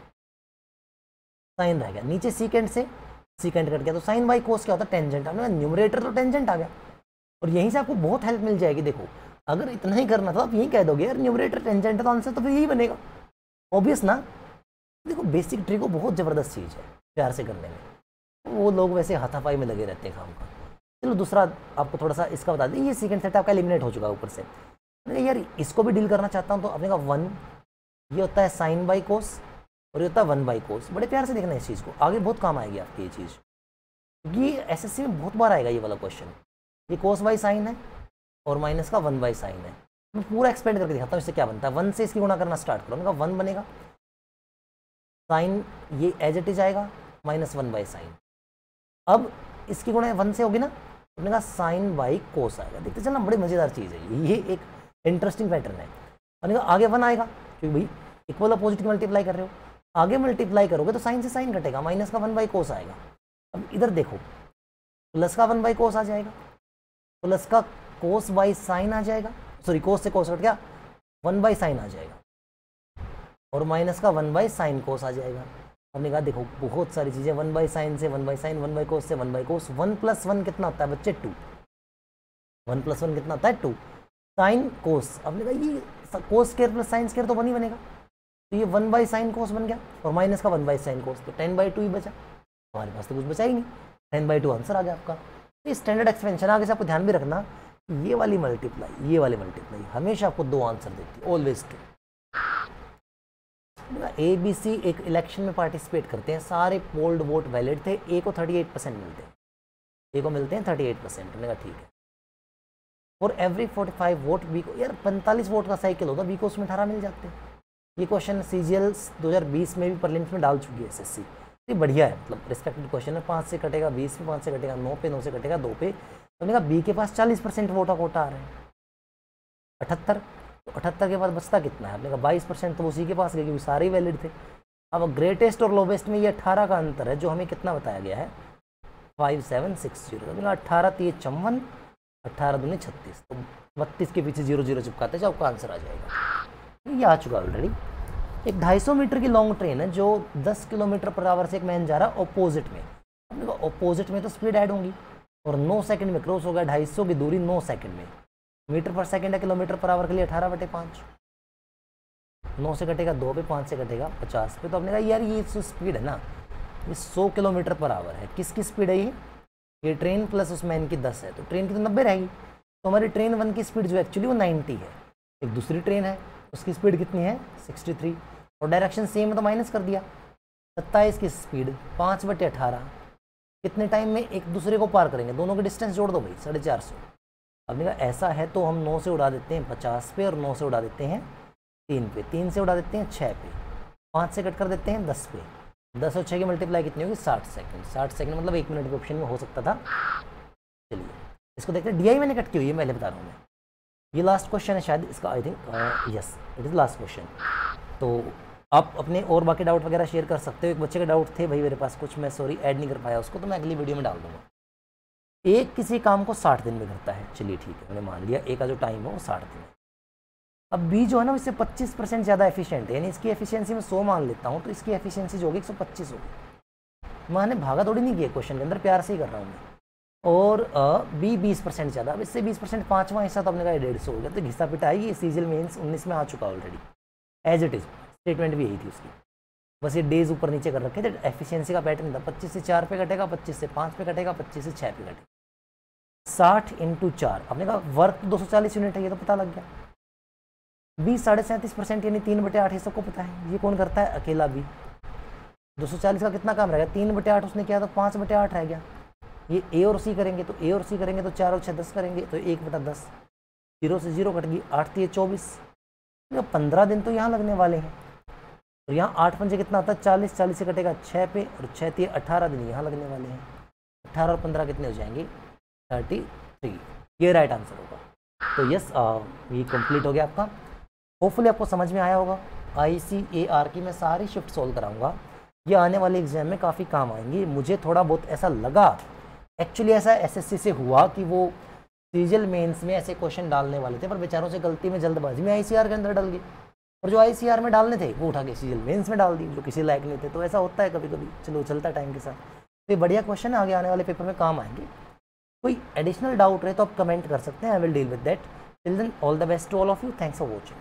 साइन रह गया, नीचे सीकेंट से सीकेंट कट गया, तो साइन बाई कोस क्या होता है टेंजेंट। आपने न्यूमरेटर तो टेंजेंट आ गया, और यहीं से आपको बहुत हेल्प मिल जाएगी। देखो अगर इतना ही करना था आप यही कह दोगे यार न्यूमरेटर टेंजेंट है तो आंसर तो फिर यही बनेगा, ऑब्वियस ना। देखो बेसिक ट्रिको बहुत ज़बरदस्त चीज़ है प्यार से करने में। वो लोग वैसे हाथापाई में लगे रहते हैं काम का। चलो दूसरा आपको थोड़ा सा इसका बता दें, ये सीकेंट सेट आपका एलिमिनेट हो चुका है ऊपर से। यार इसको भी डील करना चाहता हूँ तो आपने कहा 1 ये होता है साइन बाई कोस और ये होता है 1/कोस। बड़े प्यार से देखना है इस चीज़ को, आगे बहुत काम आएगी आपकी ये चीज़। ये एसएससी में बहुत बार आएगा ये वाला क्वेश्चन। ये कोस बाई साइन है और माइनस का 1/साइन है। मैं पूरा एक्सपेंड करके दिखाता हूँ इससे क्या बनता है। 1 से इसकी गुणा करना स्टार्ट करो, 1 बनेगा, साइन ये एज इट इज आएगा माइनस 1/साइन। अब इसकी गुणा 1 से होगी ना, अपने कहा साइन बाई कोस आएगा। देखते चलना बड़ी मज़ेदार चीज़ है ये एक इंटरेस्टिंग पैटर्न है। अपने कहा आगे 1 आएगा क्योंकि भाई इक्वल अपोजिट की मल्टीप्लाई कर रहे हो, आगे मल्टीप्लाई करोगे तो साइन से साइन घटेगा, माइनस का 1/कोस आएगा। अब इधर देखो प्लस का 1/कोस आ जाएगा, प्लस का कोस बाई साइन आ जाएगा, सॉरी कोस से कोस कट गया 1/साइन आ जाएगा, और माइनस का 1/साइन कोस आ जाएगा। हमने कहा देखो बहुत सारी चीज़ें 1/साइन से 1/साइन, 1/कोस से 1/कोस। 1 + 1 कितना होता है बच्चे 2। 1 + 1 कितना होता है 2 साइन कोस। हमने कहा ये cos square plus sine square तो 1 ही बनेगा, तो ये 1/साइन कोस बन गया और माइनस का 1/साइन कोस, तो 10/2 ही बचा। हमारे पास तो कुछ बचा ही नहीं, 10/2 आंसर आ गया आपका। स्टैंडर्ड एक्सपेंशन आगे से आपको ध्यान भी रखना, ये वाली मल्टीप्लाई हमेशा आपको 2 आंसर देती है, ऑलवेज 2। ABC एक इलेक्शन में पार्टिसिपेट करते हैं, सारे पोल्ड वोट वैलिड थे, ए को 38% मिलते हैं, ए को मिलते हैं 38%। मैंने कहा ठीक है। फॉर एवरी 45 वोट बी को, यार 45 वोट का साइकिल होता, बी को उसमें 18 मिल जाते हैं। ये क्वेश्चन CGL 2020 में भी प्रीलिम्स में डाल चुकी है SSC। ये बढ़िया है, मतलब रिस्पेक्टेड क्वेश्चन है। 5 से कटेगा 20 पे, 5 से कटेगा 9 पे, 9 से कटेगा 2 पे। तो हमने कहा बी के पास 40% वोट का कोटा आ रहा है, 78। तो 78 के बाद बचता कितना है? आपने कहा 22%, तो उसी के पास गए क्योंकि सारे ही वैलिड थे। अब ग्रेटेस्ट और लोवेस्ट में ये 18 का अंतर है, जो हमें कितना बताया गया है 5760। तो 18 3 54, 18 दूनी 36, तो 32 के पीछे 0 0 चिपकाते जाओ, आपका आंसर आ जाएगा। ये आ चुका ऑलरेडी। एक 250 मीटर की लॉन्ग ट्रेन है जो 10 किलोमीटर पर आवर से एक मैन जा रहा है ऑपोजिट में। हमने कहा ऑपोजिट में तो स्पीड ऐड होंगी, और 9 सेकंड में क्रॉस हो गया 250 की दूरी 9 सेकंड में। मीटर पर सेकंड है, किलोमीटर पर आवर के लिए 18/5। 9 से कटेगा 2 पे, 5 से कटेगा 50 पे। तो हमने कहा यार ये जो स्पीड है ना, ये 100 किलोमीटर पर आवर है। किसकी स्पीड है ये ट्रेन प्लस उस मैन की 10 है, तो ट्रेन की तो 90 रहेगी। तो हमारी ट्रेन 1 की स्पीड जो एक्चुअली वो 90 है। एक दूसरी ट्रेन है, उसकी स्पीड कितनी है 63, और डायरेक्शन सेम है तो माइनस कर दिया। 27 की स्पीड 5/18, कितने टाइम में एक दूसरे को पार करेंगे? दोनों के डिस्टेंस जोड़ दो भाई, 450। अब देखा ऐसा है तो हम 9 से उड़ा देते हैं 50 पे, और 9 से उड़ा देते हैं 3 पे, 3 से उड़ा देते हैं 6 पे, 5 से कट कर देते हैं 10 पे। 10 और 6 की मल्टीप्लाई कितनी होगी 60 सेकंड। 60 सेकंड मतलब 1 मिनट के ऑप्शन में हो सकता था। चलिए इसको देखते हैं। DI मैंने कट की हुई है, मैं बता रहा हूँ। मैं ये लास्ट क्वेश्चन है शायद इसका, I think yes it is last question. तो आप अपने और बाकी डाउट वगैरह शेयर कर सकते हो। एक बच्चे के डाउट थे भाई मेरे पास कुछ, मैं सॉरी ऐड नहीं कर पाया उसको, तो मैं अगली वीडियो में डाल दूँगा। एक किसी काम को 60 दिन में करता है, चलिए ठीक है, मैंने मान लिया ए का जो टाइम है वो 60 दिन है। अब बी जो है ना इससे 25% ज़्यादा एफिशिएंट है, यानी इसकी एफिशिएंसी में 100 मान लेता हूँ, तो इसकी एफिशिएंसी जो होगी 125 होगी। मैंने भागा थोड़ी नहीं किया क्वेश्चन के अंदर, प्यार से ही कर रहा हूँ मैं। और बी 20% ज़्यादा, अब इससे 20% 5वां हिस्सा, तो अपने का 150 हो गया। तो घिसा पिटाई ये CGL मेंस 19 में आ चुका already, as it is. Statement भी यही थी उसकी, बस ये डेज ऊपर नीचे कर रखे थे। एफिशिएंसी का पैटर्न था, 25 से 4 पे कटेगा, 25 से 5 पे कटेगा, 25 से 6 पे कटेगा। 60 × 4, आपने कहा वर्क 240 यूनिट है, ये तो पता लग गया। बी 37.5% यानी 3/8 ये सबको पता है। ये कौन करता है? अकेला बी। 240 का कितना काम रहेगा? 3/8 उसने किया तो 5/8 रह गया। ये ए और सी करेंगे तो 4 और 6 10 करेंगे तो 1/10। 0 से 0 कट गई, 8 3 24, 15 दिन तो यहाँ लगने वाले हैं। और यहाँ 8 पंजे कितना होता है 40, 40 से कटेगा 6 पे, और 6 3 18 दिन यहाँ लगने वाले हैं। 18 और 15 कितने हो जाएंगे 33। ये राइट आंसर होगा। तो यस ये कंप्लीट हो गया आपका। होपफुली आपको समझ में आया होगा। ICAR की मैं सारी शिफ्ट सोल्व कराऊंगा, ये आने वाले एग्जाम में काफ़ी काम आएंगी। मुझे थोड़ा बहुत ऐसा लगा, एक्चुअली ऐसा SSC से हुआ कि वो CGL मेंस में ऐसे क्वेश्चन डालने वाले थे, पर बेचारों से गलती में जल्दबाजी में ICAR के अंदर डल गए, और जो ICAR में डालने थे वो उठा के CGL मेंस में डाल दी, जो किसी लायक नहीं थे। तो ऐसा होता है कभी कभी, चलो चलता टाइम के साथ। तो ये बढ़िया क्वेश्चन है, आगे आने वाले पेपर में काम आएंगे। कोई एडिशनल डाउट रहे तो आप कमेंट कर सकते हैं, I will deal with that. Till then all the best to all of you, thanks for watching.